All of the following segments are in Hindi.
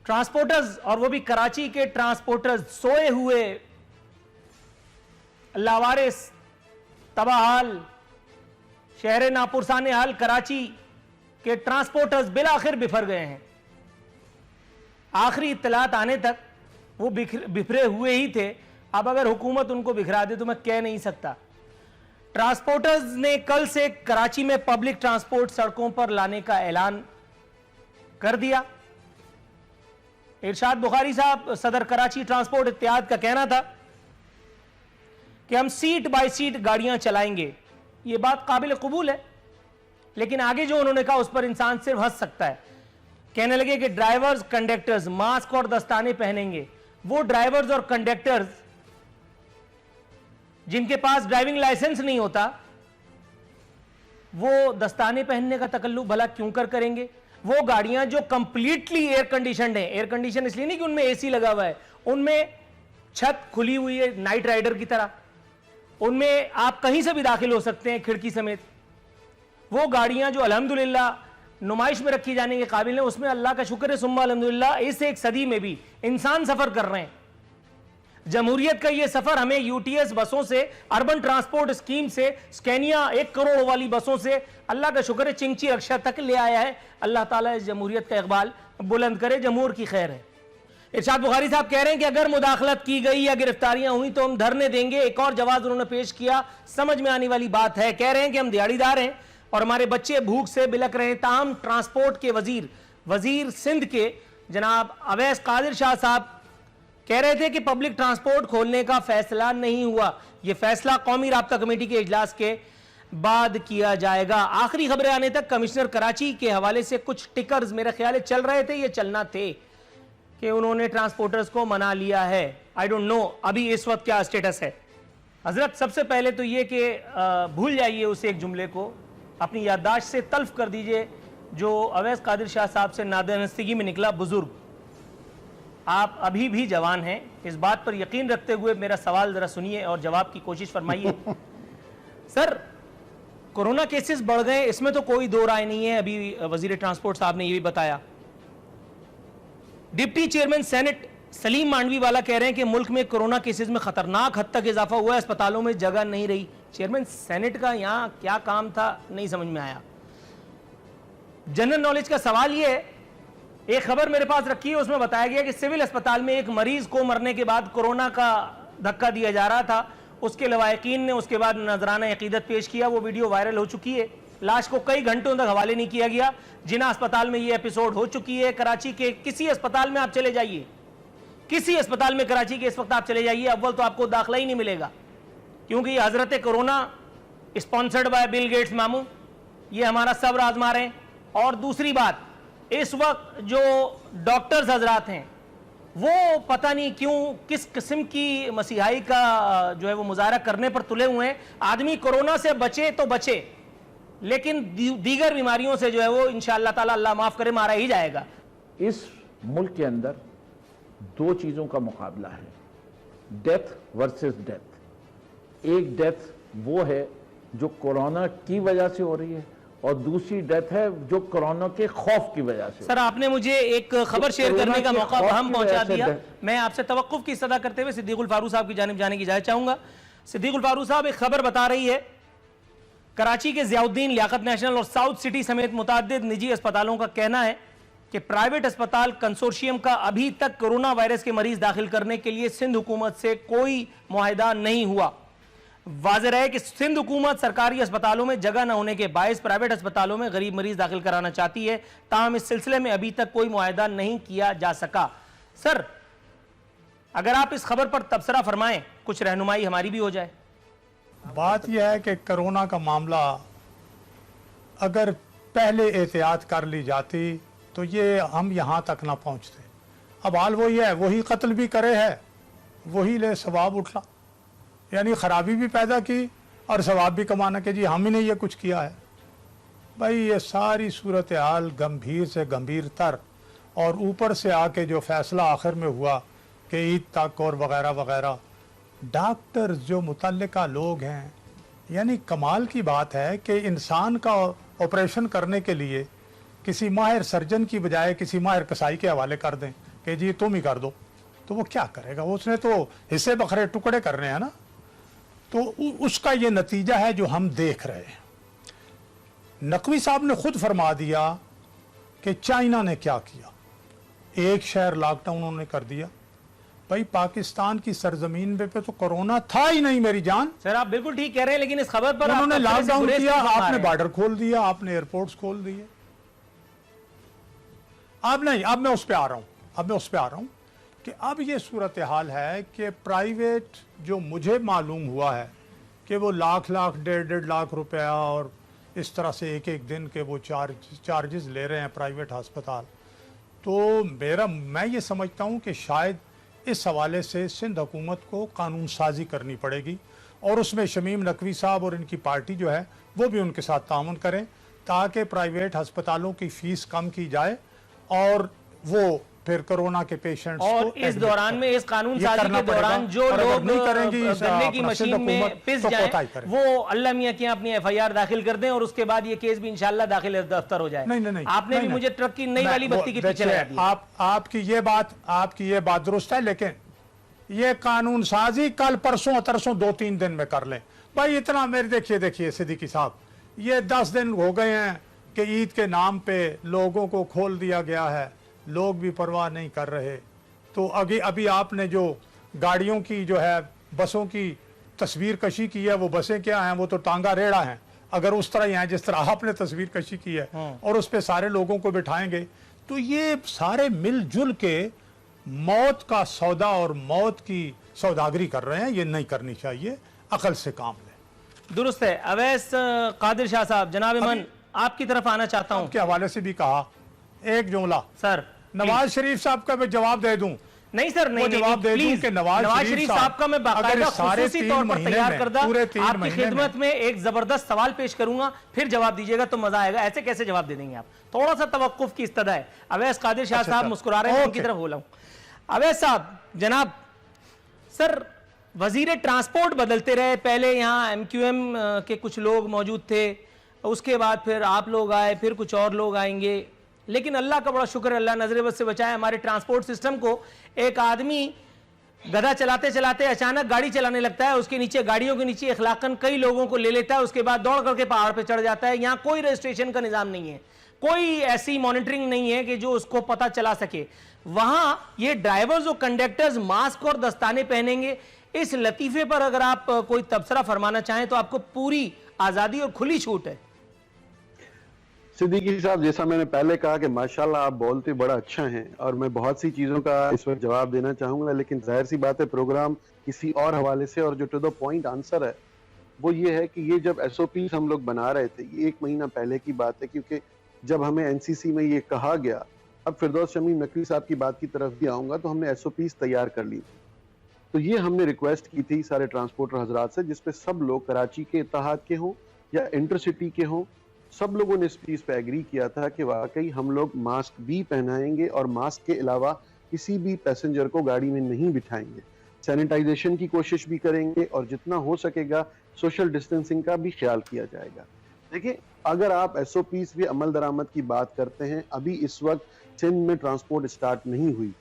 ट्रांसपोर्टर्स, और वो भी कराची के ट्रांसपोर्टर्स, सोए हुए, लावारिस, तबाहाल, शहर नापुरसाने हाल कराची के ट्रांसपोर्टर्स बिलाखिर बिफर गए हैं। आखिरी इत्तलात आने तक वो बिखरे हुए ही थे। अब अगर हुकूमत उनको बिखरा दे तो मैं कह नहीं सकता। ट्रांसपोर्टर्स ने कल से कराची में पब्लिक ट्रांसपोर्ट सड़कों पर लाने का ऐलान कर दिया। इरशाद बुखारी साहब, सदर कराची ट्रांसपोर्ट इत्तेहाद का कहना था कि हम सीट बाय सीट गाड़ियां चलाएंगे। यह बात काबिल कबूल है, लेकिन आगे जो उन्होंने कहा उस पर इंसान सिर्फ हंस सकता है। कहने लगे कि ड्राइवर्स कंडक्टर्स मास्क और दस्ताने पहनेंगे। वो ड्राइवर्स और कंडक्टर्स जिनके पास ड्राइविंग लाइसेंस नहीं होता, वो दस्ताने पहनने का तकल्लुफ भला क्यों करेंगे? वो गाड़ियां जो कंप्लीटली एयर कंडीशनड है, एयर कंडीशन इसलिए नहीं कि उनमें एसी लगा हुआ है, उनमें छत खुली हुई है नाइट राइडर की तरह, उनमें आप कहीं से भी दाखिल हो सकते हैं खिड़की समेत। वो गाड़ियां जो अल्हम्दुलिल्लाह नुमाइश में रखी जाने के काबिल है, उसमें अल्लाह का शुक्र है सुम्मा अल्हम्दुलिल्लाह इस एक सदी में भी इंसान सफर कर रहे हैं। जमहूरियत का ये सफर हमें यूटीएस बसों से, अर्बन ट्रांसपोर्ट स्कीम से, स्कैनिया 1 करोड़ वाली बसों से अल्लाह का शुक्र है चिंची रक्षा तक ले आया है। अल्लाह ताला इस जमहूरियत का इकबाल बुलंद करे, जमहूर की खैर है। इरशाद बुखारी साहब कह रहे हैं कि अगर मुदाखलत की गई या गिरफ्तारियां हुई तो हम धरने देंगे। एक और जवाब उन्होंने पेश किया, समझ में आने वाली बात है। कह रहे हैं कि हम दिहाड़ीदार हैं और हमारे बच्चे भूख से बिलक रहे हैं। ताहम ट्रांसपोर्ट के वजीर सिंध के जनाब अवैस कादिर शाह साहब कह रहे थे कि पब्लिक ट्रांसपोर्ट खोलने का फैसला नहीं हुआ, यह फैसला कौमी राब्ता कमेटी के इजलास के बाद किया जाएगा। आखिरी खबरें आने तक कमिश्नर कराची के हवाले से कुछ टिकर्स मेरे ख्याल चल रहे थे, ये चलना थे कि उन्होंने ट्रांसपोर्टर्स को मना लिया है। आई डोंट नो अभी इस वक्त क्या स्टेटस है। हजरत, सबसे पहले तो ये कि भूल जाइए उस एक जुमले को, अपनी याददाश्त से तल्फ कर दीजिए जो अवैस कादिर शाह साहब से नादानस्तगी में निकला। बुजुर्ग, आप अभी भी जवान हैं, इस बात पर यकीन रखते हुए मेरा सवाल जरा सुनिए और जवाब की कोशिश फरमाइए। सर, कोरोना केसेस बढ़ गए, इसमें तो कोई दो राय नहीं है। अभी वजीर ट्रांसपोर्ट साहब ने यह भी बताया। Deputy chairman senate Salim Mandviwala कह रहे हैं कि मुल्क में कोरोना केसेस में खतरनाक हद तक इजाफा हुआ है, अस्पतालों में जगह नहीं रही। चेयरमैन सेनेट का यहां क्या काम था, नहीं समझ में आया। जनरल नॉलेज का सवाल यह है, एक खबर मेरे पास रखी है, उसमें बताया गया कि सिविल अस्पताल में एक मरीज को मरने के बाद कोरोना का धक्का दिया जा रहा था। उसके लवायकीन ने उसके बाद नजराना अकीदत पेश किया, वो वीडियो वायरल हो चुकी है। लाश को कई घंटों तक हवाले नहीं किया गया। जिना अस्पताल में ये एपिसोड हो चुकी है। कराची के किसी अस्पताल में आप चले जाइए, किसी अस्पताल में कराची के इस वक्त आप चले जाइए, अव्वल तो आपको दाखिला ही नहीं मिलेगा, क्योंकि ये हजरत corona sponsored by Bill Gates मामू, ये हमारा सब्र आजमा रहे हैं। और दूसरी बात, इस वक्त जो डॉक्टर्स हजरात हैं वो पता नहीं क्यों किस किस्म की मसीहाई का जो है वो मुजाहरा करने पर तुले हुए हैं। आदमी कोरोना से बचे तो बचे, लेकिन दीगर बीमारियों से जो है वो इंशाअल्लाह ताला अल्लाह माफ करे मारा ही जाएगा। इस मुल्क के अंदर दो चीजों का मुकाबला है, डेथ वर्सेस डेथ। एक डेथ वो है जो कोरोना की वजह से हो रही है और दूसरी डेथ है जो कोरोना के खौफ की वजह से। सर, आपने मुझे एक खबर शेयर करने का मौका हम पहुंचा दिया। मैं आपसे तवक्कुफ की सदा करते हुए सिद्दीकुल फारूक साहब की जानिब जाने की इजाजत चाहूंगा। सिद्दीकुल फारूक साहब, एक खबर बता रही है कराची के ज़ियाउद्दीन, लियाकत नेशनल और साउथ सिटी समेत मुतअद्दिद निजी अस्पतालों का कहना है कि प्राइवेट अस्पताल कंसोर्शियम का अभी तक कोरोना वायरस के मरीज दाखिल करने के लिए सिंध हुकूमत से कोई मुआहिदा नहीं हुआ। वाज़ेह है कि सिंध हुकूमत सरकारी अस्पतालों में जगह न होने के बायस प्राइवेट अस्पतालों में गरीब मरीज दाखिल कराना चाहती है, ताहम इस सिलसिले में अभी तक कोई मुआहिदा नहीं किया जा सका। सर, अगर आप इस खबर पर तबसरा फरमाएं, कुछ रहनुमाई हमारी भी हो जाए। बात यह है कि कोरोना का मामला अगर पहले एहतियात कर ली जाती तो ये हम यहाँ तक ना पहुँचते। अब हाल वही है, वही कत्ल भी करे है, वही ले सवाब उठला, यानी खराबी भी पैदा की और सवाब भी कमाना कि जी हम ही ने ये कुछ किया है। भाई ये सारी सूरत हाल गंभीर से गंभीर तर, और ऊपर से आके जो फैसला आखिर में हुआ कि ईद तक और वगैरह वगैरह, डॉक्टर्स जो मुतल्लिका लोग हैं, यानी कमाल की बात है कि इंसान का ऑपरेशन करने के लिए किसी माहिर सर्जन की बजाय किसी माहिर कसाई के हवाले कर दें। कि जी तुम ही कर दो, तो वो क्या करेगा? उसने तो हिस्से बखरे टुकड़े करने हैं ना। तो उसका ये नतीजा है जो हम देख रहे हैं। नकवी साहब ने खुद फरमा दिया कि चाइना ने क्या किया, एक शहर लॉकडाउन उन्होंने कर दिया। भाई पाकिस्तान की सरजमीन पे तो कोरोना था ही नहीं मेरी जान। सर आप बिल्कुल ठीक कह रहे हैं, लेकिन इस खबर पर उन्होंने लॉकडाउन किया, आपने बात बॉर्डर खोल दिया, आपने एयरपोर्ट्स खोल दिए। अब नहीं, अब मैं उस पर आ रहा हूं कि अब ये सूरत हाल है कि प्राइवेट जो मुझे मालूम हुआ है कि वो लाख डेढ़ लाख रुपया और इस तरह से एक दिन के वो चार्जेस ले रहे हैं प्राइवेट अस्पताल। तो मैं ये समझता हूँ कि शायद इस हवाले से सिंध हुकूमत को कानून साजी करनी पड़ेगी और उसमें शमीम नकवी साहब और इनकी पार्टी जो है वो भी उनके साथ ताउन करें, ताकि प्राइवेट अस्पतालों की फीस कम की जाए और वो फिर कोरोना के पेशेंट्स और को इस दौरान में, इस कानून साजी के दौरान जो लोग नहीं करेंगी गन्ने की मशीन में पिस जाएं, वो अल्लाह मियां की अपनी एफआईआर दाखिल कर दें और उसके बाद ये केस भी इंशाल्लाह दाखिल दफ्तर हो जाए। नहीं, आपने भी मुझे ट्रक की नई वाली बत्ती के पीछे लगा दिया। आपकी ये बात दुरुस्त है, लेकिन ये कानून साजी कल परसों तरसों 2-3 दिन में कर लें भाई। इतना मेरे देखिए सिद्दीकी साहब, ये 10 दिन हो गए हैं कि ईद के नाम पे लोगों को खोल दिया गया है, लोग भी परवाह नहीं कर रहे। तो अभी आपने जो गाड़ियों की जो है बसों की तस्वीर कशी की है, वो बसें क्या हैं? वो तो टांगा रेड़ा हैं। अगर उस तरह ही हैं जिस तरह आपने तस्वीर कशी की है और उस पर सारे लोगों को बिठाएंगे, तो ये सारे मिलजुल के मौत का सौदा और मौत की सौदागरी कर रहे हैं। ये नहीं करनी चाहिए, अकल से काम लें। दुरुस्त है। अवैस कादिर शाह साहब, जनाब इमन आपकी तरफ आना चाहता हूं। के हवाले से भी कहा एक जुमला सर, नवाज शरीफ साहब का मैं जवाब दे दूं। नहीं सर, नहीं जवाब दे दूं कि नवाज शरीफ साहब का मैं बाकायदा खुसूसी तौर पर तैयार करदा आपकी खिदमत में एक जबरदस्त सवाल पेश करूंगा, फिर जवाब दीजिएगा तो मजा आएगा। ऐसे कैसे जवाब दे देंगे आप? थोड़ा सा तवक्कुफ की इस्तदा है। अवैस कादिर शाह साहब मुस्कुरा रहे हैं, उनकी तरफ बोला हूं। अवैस साहब, जनाब सर, वजीर ट्रांसपोर्ट बदलते रहे। पहले यहाँ एमक्यूएम के कुछ लोग मौजूद थे, उसके बाद फिर आप लोग आए, फिर कुछ और लोग आएंगे, लेकिन अल्लाह का बड़ा शुक्र, अल्लाह नजर बद से बचाए। हमारे ट्रांसपोर्ट सिस्टम को एक आदमी गधा चलाते चलाते अचानक गाड़ी चलाने लगता है, उसके नीचे गाड़ियों के नीचे इखलाकन कई लोगों को ले लेता है, उसके बाद दौड़ करके पहाड़ पे चढ़ जाता है। यहाँ कोई रजिस्ट्रेशन का निज़ाम नहीं है, कोई ऐसी मॉनिटरिंग नहीं है कि जो उसको पता चला सके। वहां ये ड्राइवर्स और कंडक्टर्स मास्क और दस्ताने पहनेंगे। इस लतीफे पर अगर आप कोई तबसरा फरमाना चाहें तो आपको पूरी आज़ादी और खुली छूट है। सिद्दीकी साहब, जैसा मैंने पहले कहा कि माशाल्लाह आप बोलते बड़ा अच्छा हैं और मैं बहुत सी चीज़ों का इस वक्त जवाब देना चाहूँगा, लेकिन जाहिर सी बात है प्रोग्राम किसी और हवाले से, और जो टू द पॉइंट आंसर है वो ये है कि ये जब SOP हम लोग बना रहे थे, ये 1 महीना पहले की बात है, क्योंकि जब हमें NCC में ये कहा गया, अब फिरदौस शमीम नकवी साहब की बात की तरफ भी आऊँगा, तो हमने SOPs तैयार कर ली थी। तो ये हमने रिक्वेस्ट की थी सारे ट्रांसपोर्टर हजरात से, जिसपे सब लोग कराची के इत्तेहाद के हों या इंटरसिटी के हों, सब लोगों ने इस चीज़ पे एग्री किया था कि वाकई हम लोग मास्क भी पहनाएंगे और मास्क के अलावा किसी भी पैसेंजर को गाड़ी में नहीं बिठाएंगे। सैनिटाइजेशन की कोशिश भी करेंगे और जितना हो सकेगा सोशल डिस्टेंसिंग का भी ख्याल किया जाएगा। देखिए, अगर आप SOPs भी अमल दरामद की बात करते हैं, अभी इस वक्त सिंध में ट्रांसपोर्ट स्टार्ट नहीं हुई।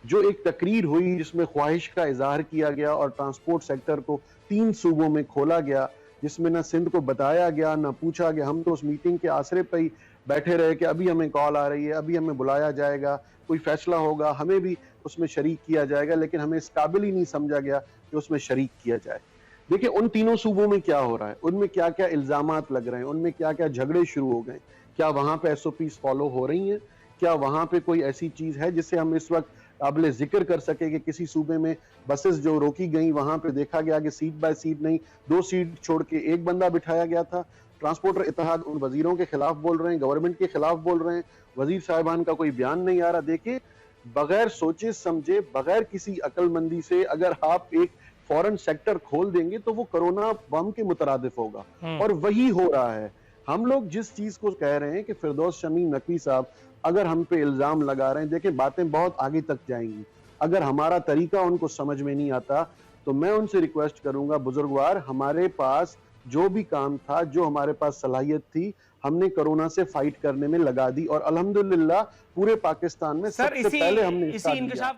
जो एक तकरीर हुई जिसमें ख्वाहिश का इजहार किया गया और ट्रांसपोर्ट सेक्टर को 3 सूबों में खोला गया, जिसमें ना सिंध को बताया गया ना पूछा गया। हम तो उस मीटिंग के आसरे पर ही बैठे रहे कि अभी हमें कॉल आ रही है, अभी हमें बुलाया जाएगा, कोई फैसला होगा, हमें भी उसमें शरीक किया जाएगा, लेकिन हमें इस काबिल ही नहीं समझा गया कि उसमें शरीक किया जाए। देखिए, उन तीनों सूबों में क्या हो रहा है, उनमें क्या क्या इल्जामात लग रहे हैं, उनमें क्या क्या झगड़े शुरू हो गए, क्या वहां पे SOPs फॉलो हो रही हैं, क्या वहां पे कोई ऐसी चीज है जिससे हम इस वक्त काबिल जिक्र कर सके कि किसी सूबे में बसेस जो रोकी गई वहां पे देखा गया कि सीट बाय सीट नहीं, 2 सीट छोड़ के एक बंदा बिठाया गया था। ट्रांसपोर्टर इत्तेहाद उन वजीरों के खिलाफ बोल रहे हैं, गवर्नमेंट के खिलाफ बोल रहे हैं, वजीर साहिबान का कोई बयान नहीं आ रहा। देखिए, बगैर सोचे समझे, बगैर किसी अक्लमंदी से अगर आप एक फॉरेन सेक्टर खोल देंगे तो वो कोरोना बम के मुतरादिफ होगा, और वही हो रहा है। हम लोग जिस चीज को कह रहे हैं कि फिरदौस शमीम नकवी साहब अगर हम पे इल्जाम लगा रहे हैं, देखिए बातें बहुत आगे तक जाएंगी। अगर हमारा तरीका उनको समझ में नहीं आता तो मैं उनसे रिक्वेस्ट करूंगा, बुजुर्गवार, हमारे पास जो भी काम था, जो हमारे पास सलाहियत थी, हमने कोरोना से फाइट करने में लगा दी और अल्हम्दुलिल्लाह पूरे पाकिस्तान में सर सबसे पहले हमने इसी स्टार्ट किया। इंकशाफ